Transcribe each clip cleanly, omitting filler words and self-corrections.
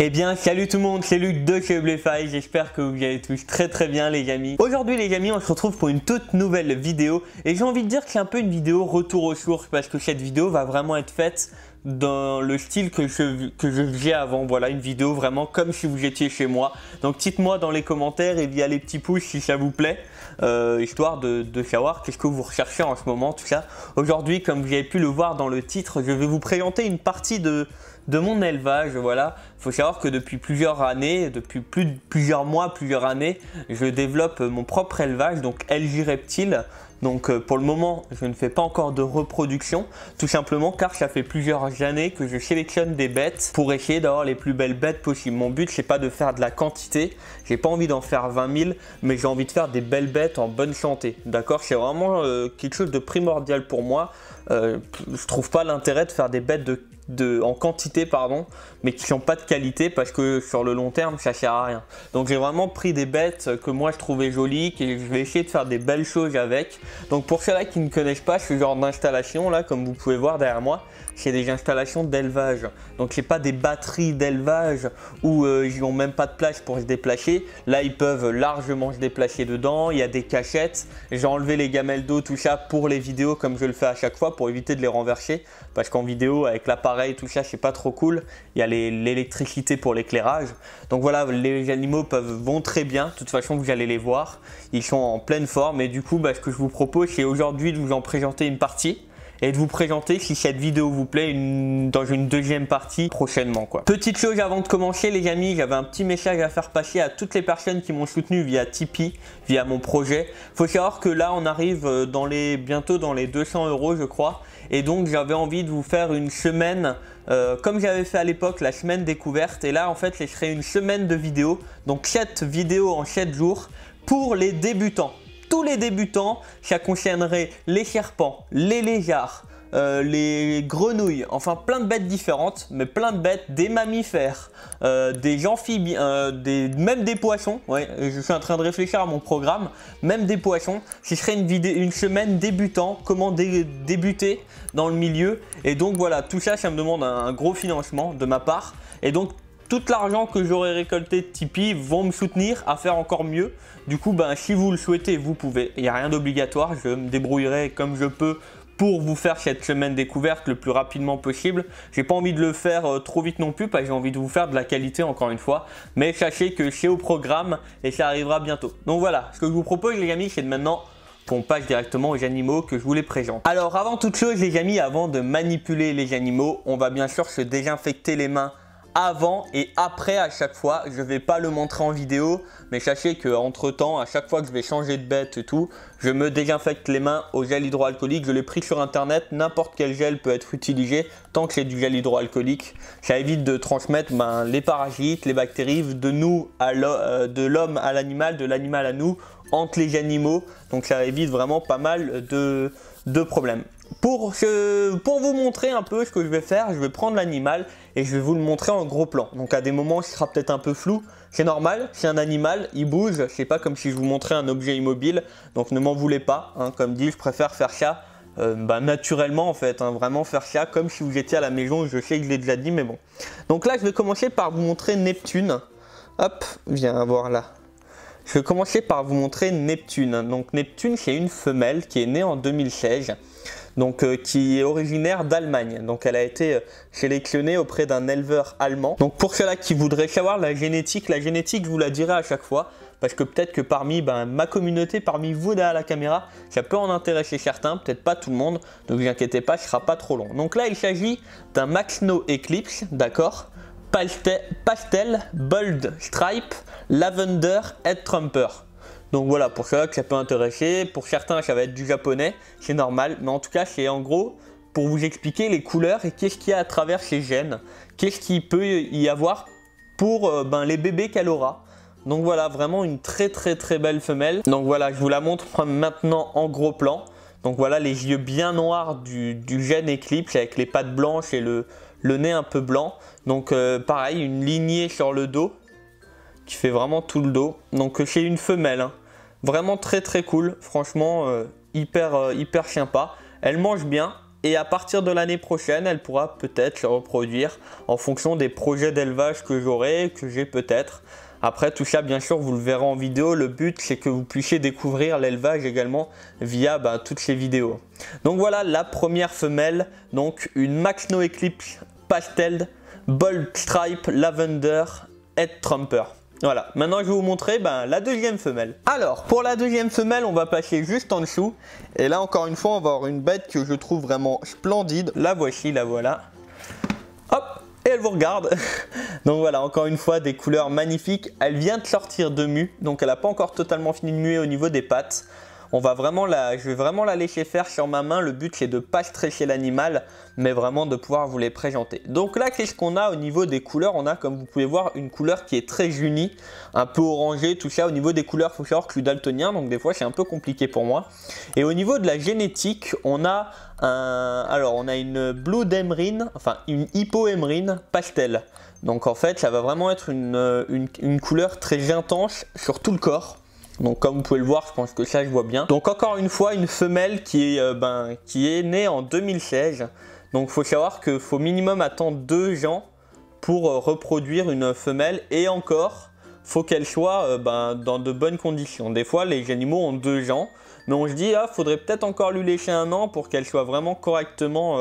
Eh bien salut tout le monde, c'est Luc de chez Bluefy, j'espère que vous allez tous très bien les amis. Aujourd'hui les amis, on se retrouve pour une toute nouvelle vidéo et j'ai envie de dire que c'est un peu une vidéo retour aux sources parce que cette vidéo va vraiment être faite dans le style que je faisais avant. Voilà, une vidéo vraiment comme si vous étiez chez moi. Donc dites-moi dans les commentaires et via les petits pouces si ça vous plaît, histoire de savoir qu'est-ce que vous recherchez en ce moment, tout ça. Aujourd'hui, comme vous avez pu le voir dans le titre, je vais vous présenter une partie de mon élevage. Voilà, il faut savoir que depuis plusieurs années, depuis plusieurs mois, plusieurs années, je développe mon propre élevage, donc LJ Reptile. Donc pour le moment, je ne fais pas encore de reproduction, tout simplement car ça fait plusieurs années que je sélectionne des bêtes pour essayer d'avoir les plus belles bêtes possibles. Mon but, c'est pas de faire de la quantité, j'ai pas envie d'en faire 20 000, mais j'ai envie de faire des belles bêtes en bonne santé. D'accord, c'est vraiment quelque chose de primordial pour moi. Je trouve pas l'intérêt de faire des bêtes en quantité pardon, mais qui sont pas de qualité parce que sur le long terme ça sert à rien. Donc j'ai vraiment pris des bêtes que moi je trouvais jolies et je vais essayer de faire des belles choses avec. Donc pour ceux-là qui ne connaissent pas ce genre d'installation là, comme vous pouvez voir derrière moi, c'est des installations d'élevage. Donc c'est pas des batteries d'élevage où ils n'ont même pas de place pour se déplacer. Là ils peuvent largement se déplacer dedans, il y a des cachettes. J'ai enlevé les gamelles d'eau, tout ça pour les vidéos comme je le fais à chaque fois pour éviter de les renverser, parce qu'en vidéo avec l'appareil tout ça c'est pas trop cool. Il y a l'électricité pour l'éclairage. Donc voilà, les animaux vont très bien. De toute façon vous allez les voir, ils sont en pleine forme. Et du coup ce que je vous propose c'est aujourd'hui de vous en présenter une partie et de vous présenter, si cette vidéo vous plaît, dans une deuxième partie prochainement quoi. Petite chose avant de commencer les amis, j'avais un petit message à faire passer à toutes les personnes qui m'ont soutenu via Tipeee, via mon projet. Faut savoir que là on arrive bientôt dans les 200 € je crois, et donc j'avais envie de vous faire une semaine comme j'avais fait à l'époque, la semaine découverte. Et là en fait ce serait une semaine de vidéos, donc 7 vidéos en 7 jours pour les débutants. Tous les débutants, ça concernerait les serpents, les lézards, les grenouilles, enfin plein de bêtes différentes, mais plein de bêtes, des mammifères, des amphibiens, même des poissons. Ouais, je suis en train de réfléchir à mon programme, même des poissons. Ce serait une semaine débutant, comment débuter dans le milieu. Et donc voilà, tout ça, ça me demande un gros financement de ma part. Et donc tout l'argent que j'aurai récolté de Tipeee vont me soutenir à faire encore mieux. Du coup, si vous le souhaitez, vous pouvez. Il n'y a rien d'obligatoire. Je me débrouillerai comme je peux pour vous faire cette semaine découverte le plus rapidement possible. J'ai pas envie de le faire trop vite non plus parce que j'ai envie de vous faire de la qualité encore une fois. Mais sachez que c'est au programme et ça arrivera bientôt. Donc voilà, ce que je vous propose les amis, c'est de maintenant qu'on passe directement aux animaux que je vous les présente. Alors avant toute chose les amis, avant de manipuler les animaux, on va bien sûr se désinfecter les mains avant et après à chaque fois. Je vais pas le montrer en vidéo, mais sachez que entre temps, à chaque fois que je vais changer de bête et tout, je me désinfecte les mains au gel hydroalcoolique. Je l'ai pris sur internet, n'importe quel gel peut être utilisé tant que c'est du gel hydroalcoolique. Ça évite de transmettre les parasites, les bactéries de l'homme à l'animal, de l'animal à nous, entre les animaux. Donc ça évite vraiment pas mal de problèmes. Pour vous montrer un peu ce que je vais faire, je vais prendre l'animal et je vais vous le montrer en gros plan. Donc à des moments ce sera peut-être un peu flou, c'est normal, c'est un animal, il bouge, c'est pas comme si je vous montrais un objet immobile, donc ne m'en voulez pas, hein. Comme dit, je préfère faire ça naturellement en fait, hein. Vraiment faire ça comme si vous étiez à la maison. Je sais que je l'ai déjà dit mais bon. Donc là je vais commencer par vous montrer Neptune. Hop, viens voir là. Je vais commencer par vous montrer Neptune. Donc Neptune c'est une femelle qui est née en 2016. Donc qui est originaire d'Allemagne. Donc elle a été sélectionnée auprès d'un éleveur allemand. Donc pour ceux-là qui voudraient savoir la génétique je vous la dirai à chaque fois. Parce que peut-être que parmi ma communauté, parmi vous derrière la caméra, ça peut en intéresser certains, peut-être pas tout le monde. Donc ne vous inquiétez pas, ce sera pas trop long. Donc là il s'agit d'un Maxno Eclipse, d'accord, Pastel, Bold Stripe, Lavender, Head Trumper. Donc voilà, pour ceux-là que ça peut intéresser, pour certains ça va être du japonais, c'est normal, mais en tout cas c'est en gros pour vous expliquer les couleurs et qu'est-ce qu'il y a à travers ces gènes, qu'est-ce qu'il peut y avoir pour les bébés qu'elle aura. Donc voilà, vraiment une très belle femelle. Donc voilà, je vous la montre maintenant en gros plan. Donc voilà les yeux bien noirs du gène Eclipse avec les pattes blanches et le nez un peu blanc. Donc pareil, une lignée sur le dos qui fait vraiment tout le dos. Donc c'est une femelle, hein. Vraiment très cool, franchement hyper sympa. Elle mange bien, et à partir de l'année prochaine, elle pourra peut-être se reproduire en fonction des projets d'élevage que j'aurai, que j'ai peut-être. Après tout ça, bien sûr, vous le verrez en vidéo. Le but, c'est que vous puissiez découvrir l'élevage également via toutes ces vidéos. Donc voilà la première femelle, donc une Max Snow Eclipse Pastel Bold Stripe Lavender Head Trumper. Voilà, maintenant je vais vous montrer la deuxième femelle. Alors, pour la deuxième femelle, on va passer juste en dessous. Et là, encore une fois, on va avoir une bête que je trouve vraiment splendide. La voici, la voilà. Hop! Et elle vous regarde. Donc voilà, encore une fois, des couleurs magnifiques. Elle vient de sortir de mue, donc elle n'a pas encore totalement fini de muer au niveau des pattes. Je vais vraiment la laisser faire sur ma main. Le but, c'est de ne pas stresser l'animal, mais vraiment de pouvoir vous les présenter. Donc là, qu'est-ce qu'on a au niveau des couleurs? On a, comme vous pouvez voir, une couleur qui est très unie, un peu orangée, tout ça. Au niveau des couleurs, il faut savoir que je suis daltonien, donc des fois, c'est un peu compliqué pour moi. Et au niveau de la génétique, on a une Blue Emerine, enfin une Hippo Emerine pastel. Donc en fait, ça va vraiment être une couleur très intense sur tout le corps. Donc comme vous pouvez le voir, je pense que ça je vois bien. Donc encore une fois, une femelle qui est née en 2016. Donc il faut savoir qu'il faut minimum attendre 2 ans pour reproduire une femelle. Et encore, faut qu'elle soit dans de bonnes conditions. Des fois, les animaux ont 2 ans. Mais on se dit, faudrait peut-être encore lui laisser 1 an pour qu'elle soit vraiment correctement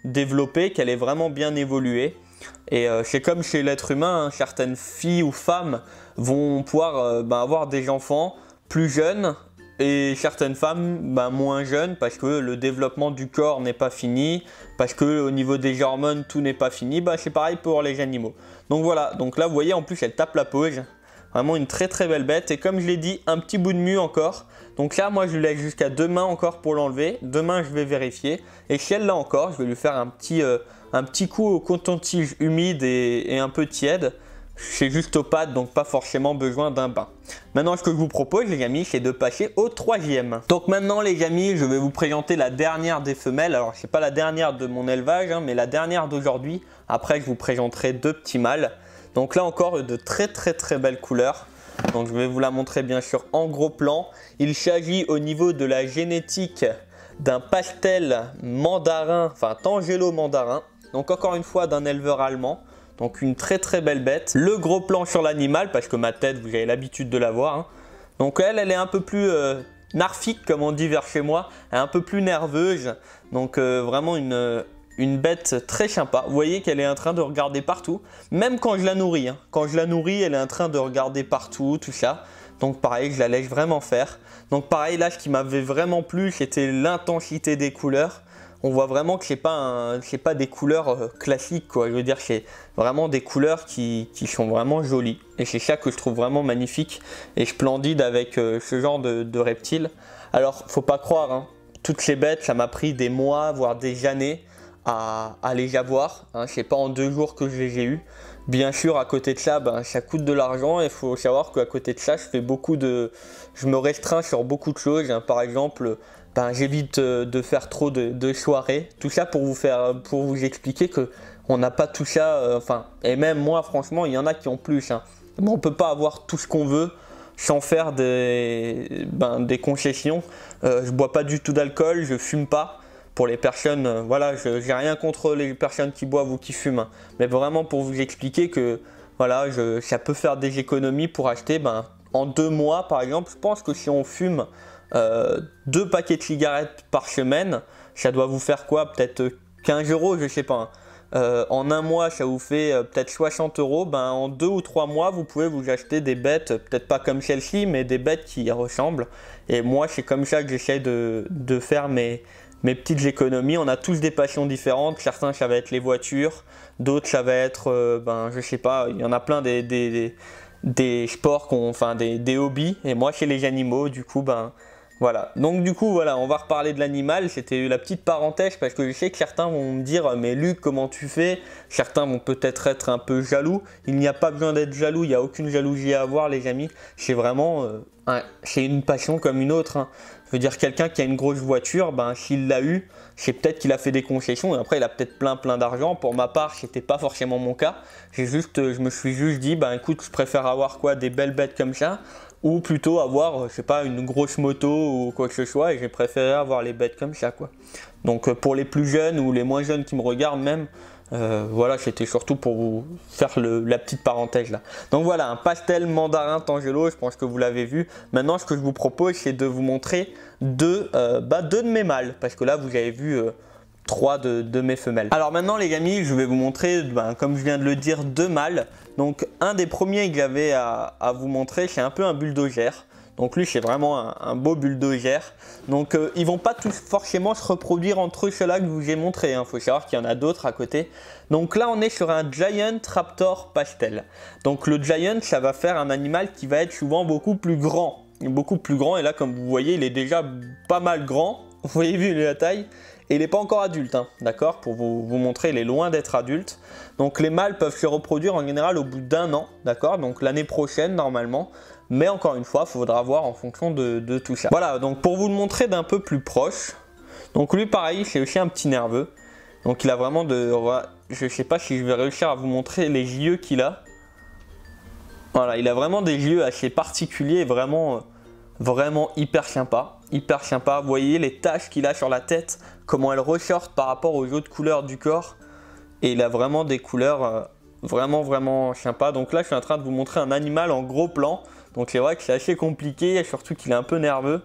développée, qu'elle ait vraiment bien évolué. Et c'est comme chez l'être humain, hein, certaines filles ou femmes vont pouvoir avoir des enfants plus jeunes et certaines femmes moins jeunes parce que le développement du corps n'est pas fini, parce que au niveau des hormones tout n'est pas fini. C'est pareil pour les animaux. Donc voilà, donc là vous voyez en plus elle tape la pause. Vraiment une très très belle bête et comme je l'ai dit, un petit bout de mue encore. Donc là moi je lui laisse jusqu'à demain encore pour l'enlever. Demain je vais vérifier et si elle l'a encore, je vais lui faire un petit coup au coton-tige humide et un peu tiède. C'est juste aux pattes, donc pas forcément besoin d'un bain. Maintenant, ce que je vous propose, les amis, c'est de passer au troisième. Donc maintenant, les amis, je vais vous présenter la dernière des femelles. Alors, c'est pas la dernière de mon élevage, hein, mais la dernière d'aujourd'hui. Après, je vous présenterai 2 petits mâles. Donc là encore, de très très belles couleurs. Donc je vais vous la montrer bien sûr en gros plan. Il s'agit au niveau de la génétique d'un pastel mandarin, enfin tangelo mandarin. Donc encore une fois d'un éleveur allemand. Donc une très belle bête. Le gros plan sur l'animal, parce que ma tête, vous avez l'habitude de la voir. Hein. Donc elle est un peu plus narfique, comme on dit vers chez moi. Elle est un peu plus nerveuse. Donc vraiment une bête très sympa. Vous voyez qu'elle est en train de regarder partout. Même quand je la nourris. Hein. Quand je la nourris, elle est en train de regarder partout, tout ça. Donc pareil, je la laisse vraiment faire. Donc pareil, là, ce qui m'avait vraiment plu, c'était l'intensité des couleurs. On voit vraiment que c'est pas des couleurs classiques, quoi. Je veux dire, c'est vraiment des couleurs qui sont vraiment jolies. Et c'est ça que je trouve vraiment magnifique et splendide avec ce genre de reptiles. Alors, faut pas croire, hein, toutes ces bêtes, ça m'a pris des mois, voire des années à les avoir. Hein. C'est pas en 2 jours que je les ai eues. Bien sûr, à côté de ça, ça coûte de l'argent. Il faut savoir qu'à côté de ça, je me restreins sur beaucoup de choses. Hein. Par exemple, j'évite de faire trop de soirées. Tout ça pour vous expliquer que on n'a pas tout ça. Et même moi, franchement, il y en a qui ont plus. Hein. Mais on peut pas avoir tout ce qu'on veut sans faire des concessions. Je bois pas du tout d'alcool, je fume pas. Pour les personnes, voilà, j'ai rien contre les personnes qui boivent ou qui fument. Hein. Mais vraiment pour vous expliquer que voilà, ça peut faire des économies pour acheter. En 2 mois, par exemple, je pense que si on fume 2 paquets de cigarettes par semaine, ça doit vous faire quoi? Peut-être 15 €, je sais pas. Hein. En 1 mois, ça vous fait peut-être 60 €. En 2 ou 3 mois, vous pouvez vous acheter des bêtes, peut-être pas comme celle-ci, mais des bêtes qui y ressemblent. Et moi, c'est comme ça que j'essaie de faire mes petites économies. On a tous des passions différentes. Certains, ça va être les voitures. D'autres, ça va être, je sais pas, il y en a plein des sports, des hobbies. Et moi, c'est les animaux. Du coup, voilà. Donc du coup, voilà, on va reparler de l'animal. C'était la petite parenthèse parce que je sais que certains vont me dire « Mais Luc, comment tu fais ?» Certains vont peut-être être un peu jaloux. Il n'y a pas besoin d'être jaloux. Il n'y a aucune jalousie à avoir, les amis. C'est vraiment... c'est une passion comme une autre. Hein. Je veux dire, quelqu'un qui a une grosse voiture, s'il l'a eu, c'est peut-être qu'il a fait des concessions et après il a peut-être plein d'argent. Pour ma part, c'était pas forcément mon cas. Je me suis juste dit, écoute, je préfère avoir des belles bêtes comme ça, ou plutôt avoir, je sais pas, une grosse moto ou quoi que ce soit, et j'ai préféré avoir les bêtes comme ça, quoi. Donc pour les plus jeunes ou les moins jeunes qui me regardent même, voilà, c'était surtout pour vous faire la petite parenthèse là. Donc voilà, un pastel mandarin Tangelo, je pense que vous l'avez vu. Maintenant, ce que je vous propose, c'est de vous montrer deux de mes mâles, parce que là, vous avez vu 3 de mes femelles. Alors maintenant, les amis, je vais vous montrer, comme je viens de le dire, 2 mâles. Donc un des premiers que j'avais à vous montrer, c'est un peu un bulldozer. Donc lui, c'est vraiment un beau bulldozer. Donc ils vont pas tous forcément se reproduire entre ceux-là que je vous ai montré. Il faut savoir qu'il y en a d'autres à côté. Donc là, on est sur un Giant Raptor Pastel. Donc le Giant, ça va faire un animal qui va être souvent beaucoup plus grand. Beaucoup plus grand. Et là, comme vous voyez, il est déjà pas mal grand. Vous voyez vu la taille. Et il n'est pas encore adulte, hein, d'accord? Pour vous montrer, il est loin d'être adulte. Donc les mâles peuvent se reproduire en général au bout d'1 an, d'accord? Donc l'année prochaine normalement. Mais encore une fois, il faudra voir en fonction de tout ça. Voilà, donc pour vous le montrer d'un peu plus proche. Donc lui pareil, c'est aussi un petit nerveux. Donc il a vraiment de... Je ne sais pas si je vais réussir à vous montrer les yeux qu'il a. Voilà, il a vraiment des yeux assez particuliers, vraiment hyper sympa. Hyper sympa. Vous voyez les taches qu'il a sur la tête, comment elles ressortent par rapport aux autres couleurs du corps. Et il a vraiment des couleurs vraiment sympa. Donc là, je suis en train de vous montrer un animal en gros plan. Donc c'est vrai que c'est assez compliqué, surtout qu'il est un peu nerveux.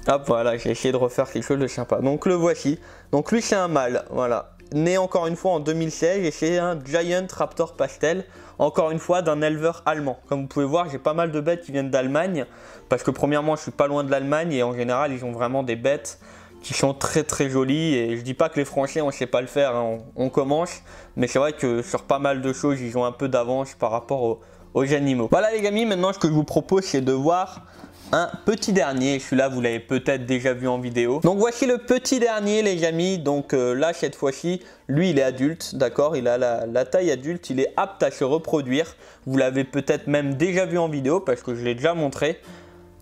Hop, voilà, j'ai essayé de refaire quelque chose de sympa. Donc le voici. Donc lui, c'est un mâle, voilà. Né encore une fois en 2016 et c'est un Giant Raptor Pastel. Encore une fois, d'un éleveur allemand. Comme vous pouvez voir, j'ai pas mal de bêtes qui viennent d'Allemagne. Parce que premièrement, je suis pas loin de l'Allemagne et en général, ils ont vraiment des bêtes qui sont très jolies. Et je dis pas que les Français, on sait pas le faire, hein, on commence. Mais c'est vrai que sur pas mal de choses, ils ont un peu d'avance par rapport aux animaux. Voilà les amis, maintenant ce que je vous propose, c'est de voir un petit dernier. Celui-là, vous l'avez peut-être déjà vu en vidéo. Donc voici le petit dernier les amis. Donc là, cette fois-ci, lui, il est adulte, d'accord? Il a la taille adulte, il est apte à se reproduire. Vous l'avez peut-être même déjà vu en vidéo parce que je l'ai déjà montré.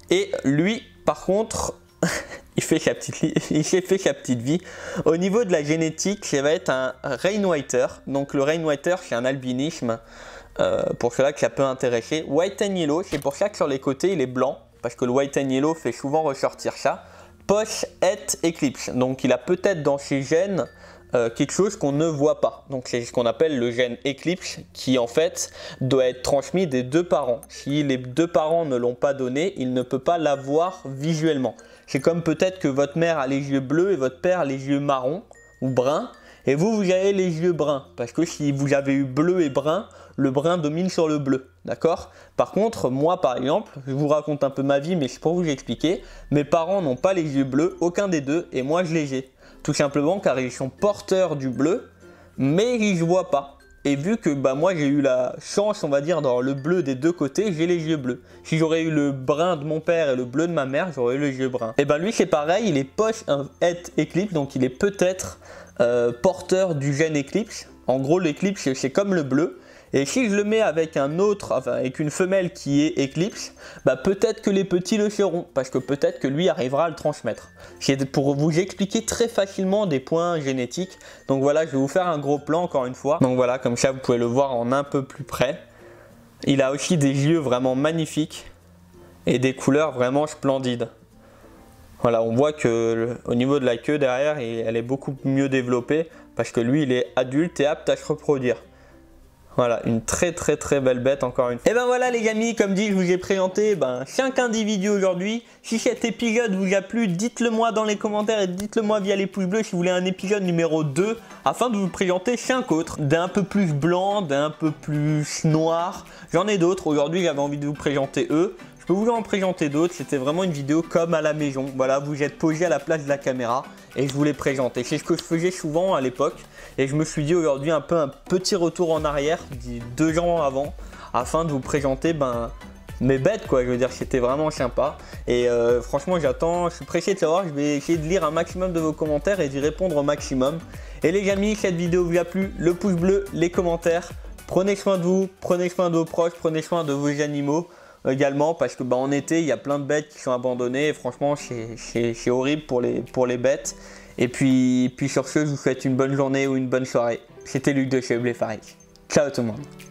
Et lui, par contre, il s'est fait sa petite vie. Au niveau de la génétique, ça va être un Rainwhiter. Donc le Rainwhiter, c'est un albinisme. Pour cela que ça peut intéresser. White and Yellow, c'est pour ça que sur les côtés, il est blanc. Parce que le White and Yellow fait souvent ressortir ça. Poche et Eclipse. Donc il a peut-être dans ses gènes quelque chose qu'on ne voit pas. Donc c'est ce qu'on appelle le gène Eclipse qui en fait doit être transmis des 2 parents. Si les 2 parents ne l'ont pas donné, il ne peut pas l'avoir visuellement. C'est comme peut-être que votre mère a les yeux bleus et votre père a les yeux marrons ou bruns. Et vous avez les yeux bruns. Parce que si vous avez eu bleu et brun, le brun domine sur le bleu. D'accord? Par contre, moi par exemple, je vous raconte un peu ma vie, mais c'est pour vous expliquer. Mes parents n'ont pas les yeux bleus, aucun des deux, et moi je les ai. Tout simplement car ils sont porteurs du bleu, mais ils ne voient pas. Et vu que moi j'ai eu la chance, on va dire, dans le bleu des 2 côtés, j'ai les yeux bleus. Si j'aurais eu le brun de mon père et le bleu de ma mère, j'aurais eu les yeux bruns. Et lui c'est pareil, il est poche Eclipse, donc il est peut-être porteur du gène Eclipse. En gros l'Eclipse c'est comme le bleu. Et si je le mets avec un autre, enfin avec une femelle qui est Eclipse, peut-être que les petits le seront, parce que peut-être que lui arrivera à le transmettre. C'est pour vous expliquer très facilement des points génétiques. Donc voilà, je vais vous faire un gros plan encore une fois. Donc voilà, comme ça vous pouvez le voir en un peu plus près. Il a aussi des yeux vraiment magnifiques et des couleurs vraiment splendides. Voilà, on voit que au niveau de la queue derrière, elle est beaucoup mieux développée parce que lui, il est adulte et apte à se reproduire. Voilà, une très belle bête encore une fois. Et voilà les amis, comme dit, je vous ai présenté 5 individus aujourd'hui. Si cet épisode vous a plu, dites-le moi dans les commentaires et dites-le moi via les pouces bleus si vous voulez un épisode numéro 2 afin de vous présenter 5 autres, d'un peu plus blanc, d'un peu plus noir. J'en ai d'autres, aujourd'hui j'avais envie de vous présenter eux. Je peux vous en présenter d'autres, c'était vraiment une vidéo comme à la maison. Voilà, vous êtes posé à la place de la caméra et je vous les présente. C'est ce que je faisais souvent à l'époque. Et je me suis dit aujourd'hui un petit retour en arrière, 2 ans avant, afin de vous présenter mes bêtes quoi. Je veux dire, c'était vraiment sympa. Et franchement, je suis pressé de savoir. Je vais essayer de lire un maximum de vos commentaires et d'y répondre au maximum. Et les amis, cette vidéo vous a plu, le pouce bleu, les commentaires. Prenez soin de vous, prenez soin de vos proches, prenez soin de vos animaux également, parce que en été, il y a plein de bêtes qui sont abandonnées. Et franchement, c'est horrible pour les bêtes. Et puis sur ce, je vous souhaite une bonne journée ou une bonne soirée. C'était Luc de chez Blefari. Ciao tout le monde.